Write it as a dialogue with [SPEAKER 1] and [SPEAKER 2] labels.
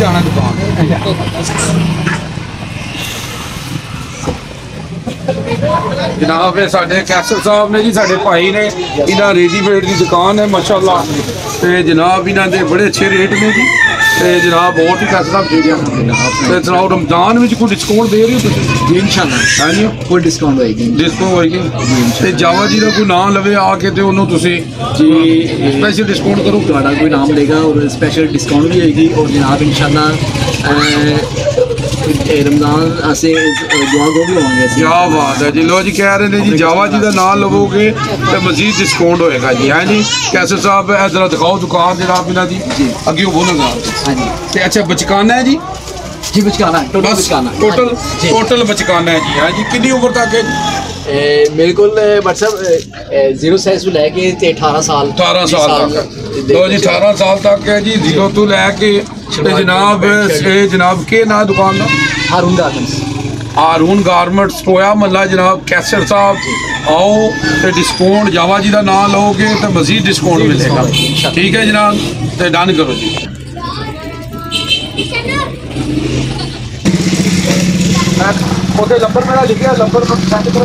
[SPEAKER 1] ਜਾਣਾ ਦੁਕਾਨ जनाब ये साढ़े कैसर साहब ने जी साढ़े भाई ने इन्होंने रेडीमेड की दुकान है माशाअल्लाह ते जनाब इन्होंने बड़े अच्छे रेट ने जी ते जनाब बहुत ही कैसर साहब ते सुनाओ रमजान में कोई डिस्काउंट दे रही हो जी इंशाल्लाह हाँ जी कोई डिस्काउंट होएगी ते जावा जी का कोई नाम लवे आके ते उन्होंने तुसी जी स्पेशल डिस्काउंट करो
[SPEAKER 2] तुम्हारा कोई नाम लेगा और स्पेशल डिस्काउंट भी होएगी और जनाब इंशाल्लाह रमजान से दुआ गो भी होंगे।
[SPEAKER 1] क्या बात है जी लो जी कह रहे हैं जी जावा जी का नाम लवोगे तो मजीद डिस्काउंट होएगा जी है जी कैसर साहब जरा दिखाओ दुकान जनाब इन्हों की अगे बोलेगा
[SPEAKER 2] हाँ जी
[SPEAKER 1] अच्छा बचकाना है जी
[SPEAKER 2] जी बचकाना
[SPEAKER 1] टोटल बचकाना है जी हाँ जी कितनी उम्र तक है जी
[SPEAKER 2] मेरे को व्हाट्सएप 0 साइज तो लैके 18 साल
[SPEAKER 1] तक तो जी 18 साल तक है जी 0 तो लैके जनाब के ना दुकान का हारून गारमंट्स टोया महल्ला जनाब कैसर साहब आओ तो डिस्काउंट जावा जी का नाम लोगे तो मजीद डिस्काउंट मिलेगा ठीक है जनाब तो डन करो जी नंबर मेरा लिखा नंबर सेंड करो